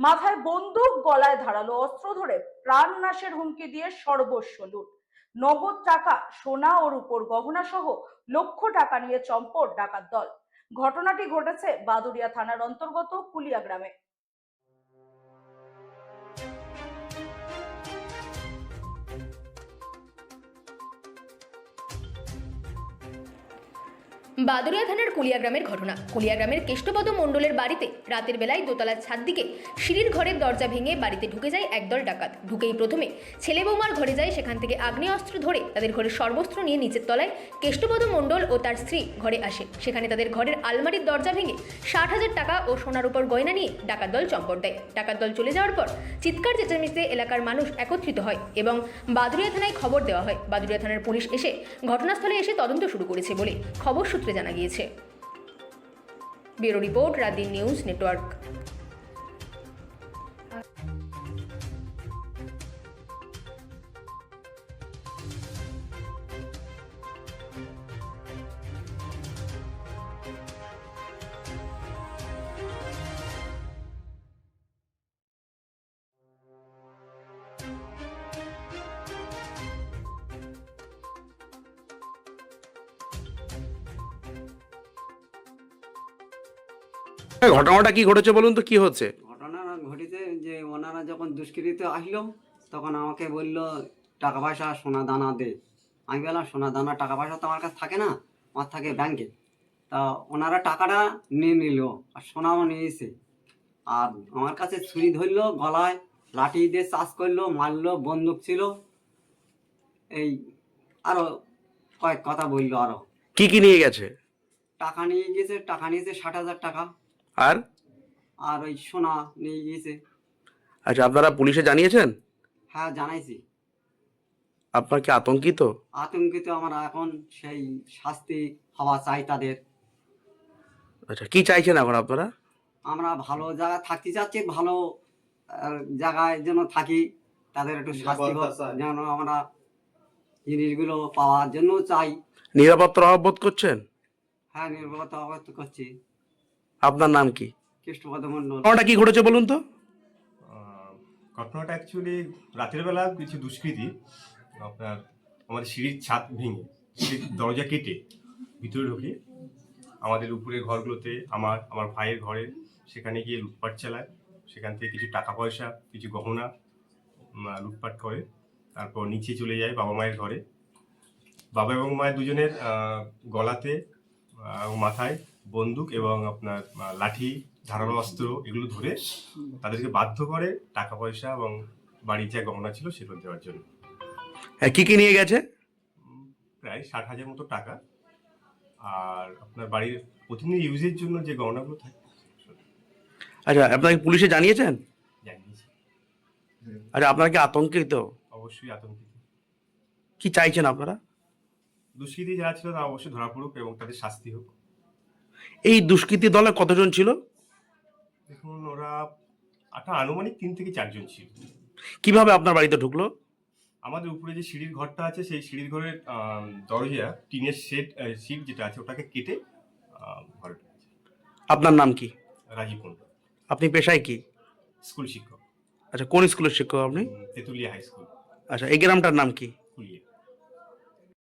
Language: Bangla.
মাথায় বন্দুক, গলায় ধারালো অস্ত্র ধরে প্রাণ নাশের হুমকি দিয়ে সর্বস্ব লুট। নগদ টাকা, সোনা ও রূপোর গহনা সহ লক্ষ টাকা নিয়ে চম্পট ডাকাত দল। ঘটনাটি ঘটেছে বাদুড়িয়া থানার অন্তর্গত কুলিয়া গ্রামে। বাদুড়িয়া থানার কুলিয়া গ্রামের ঘটনা। কুলিয়া গ্রামের কেষ্টপদ মণ্ডলের বাড়িতে রাতের বেলায় দোতলার ছাদ দিকে সিঁড়ির ঘরের দরজা ভেঙে বাড়িতে ঢুকে যায় একদল ডাকাত। ঢুকেই প্রথমে ছেলে বৌমার ঘরে যায়, সেখান থেকে আগ্নেয়াস্ত্র ধরে তাদের ঘরের সর্বস্ত্র নিয়ে নিচের তলায় কেষ্টপদ মণ্ডল ও তার স্ত্রী ঘরে আসে। সেখানে তাদের ঘরের আলমারির দরজা ভেঙে 60,000 টাকা ও সোনার উপর গয়না নিয়ে ডাকাত দল চম্পট দেয়। ডাকাত দল চলে যাওয়ার পর চিৎকার চেঁচামেচিতে এলাকার মানুষ একত্রিত হয় এবং বাদুড়িয়া থানায় খবর দেওয়া হয়। বাদুড়িয়া থানার পুলিশ এসে ঘটনাস্থলে এসে তদন্ত শুরু করেছে বলে খবর সূত্রে জানা গিয়েছে। Bureau report, রাতদিন news network. ঘটনাটা কি ঘটেছে বলুন তো, কি হচ্ছে? ঘটনা ঘটেছে যে ওনারা যখন দুষ্কৃতীতে আসলো তখন আমাকে বলল টাকা পয়সা সোনা দানা দে। আমি বললাম সোনা দানা টাকা পয়সা তো আমার কাছে থাকে না, আমার থাকে ব্যাংকে। তা ওনারা টাকাটা নিয়ে নিল আর সোনাও নিয়েছে। আর আমার কাছে ছুরি ধরলো, গলায় লাঠি দিয়ে চাষ করলো, মারলো, বন্দুক ছিল, এই আরো কয়েক কথা বললো। আরো কি কি নিয়ে গেছে? টাকা নিয়ে গেছে, টাকা নিয়েছে 60,000 টাকা, আর আর ওই সোনা নিয়ে গিয়েছে। আচ্ছা, আপনারা পুলিশে জানিয়েছেন? হ্যাঁ জানাইছি। আপনার কি আতঙ্কিত? আতঙ্কিত আমরা এখন, সেই শাস্তি হওয়া চাই তাদের। আচ্ছা, কি চাইছেন এখন আপনারা? আমরা ভালো জায়গায় থাকতে চাচ্ছি, ভালো জায়গায় যেন থাকি, তাদের একটু শাস্তি হোক, যেন আমরা জিনিসগুলো পাওয়ার জন্য চাই। নিরাপত্তার অভাব বোধ করছেন? হ্যাঁ নির্ভরতা অবগত করছি। আপনার নাম কি? কৃষ্ণপদ মণ্ডল। ঘটনাটা কি ঘটেছে বলুন তো? ঘটনাটা অ্যাকচুয়ালি রাতের বেলা কিছু দুষ্কৃতী আপনার আমাদের সিঁড়ির ছাদ ভেঙে, সিঁড়ির দরজা কেটে ভিতরে ঢুকে আমাদের উপরের ঘরগুলোতে, আমার ভাইয়ের ঘরে, সেখানে গিয়ে লুটপাট চালায়। সেখান থেকে কিছু টাকা পয়সা, কিছু গহনা লুটপাট করে। তারপর নিচে চলে যায় বাবা মায়ের ঘরে। বাবা এবং মায়ের দুজনের গলাতে মাথায় বন্দুক এবং আপনার লাঠি, ধারালো অস্ত্র এগুলো ধরে তাদেরকে বাধ্য করে টাকা পয়সা এবং বাড়ির যা গহনা ছিল সেগুলো দেওয়ার জন্য। হ্যাঁ, কি কি নিয়ে গেছে? প্রায় 60,000 মতো টাকা, আর আপনার বাড়ির প্রতিদিন ইউজের জন্য যে গহনাগুলো থাকে। আচ্ছা, আপনারা কি পুলিশে জানিয়েছেন? জানিয়েছি। আচ্ছা, আপনারা কি আতঙ্কিত? অবশ্যই আতঙ্কিত। কি চাইছেন আপনারা? দুষ্কৃতী যারা ছিল তারা অবশ্যই ধরা পড়ুক এবং তাদের শাস্তি হোক। এই দুষ্কৃতী দলে কতজন ছিল? দেখুন, ওরা আনুমানিক 3 থেকে 4 জন ছিল। কিভাবে আপনার বাড়িতে ঢুকলো? আমাদের উপরে যে সিঁড়ির ঘরটা আছে, সেই সিঁড়ির ঘরের দরজা টিনের সিট যেটা আছে ওটাকে কেটে ঘরে ঢুকেছে। আপনার নাম কি? রাজীব মণ্ডল। আপনি পেশায় কি? স্কুল শিক্ষক। আচ্ছা, কোন স্কুলের শিক্ষক আপনি? তেঁতুলিয়া হাই স্কুল, আচ্ছা, এই গ্রামটার নাম কি? কুলিয়া।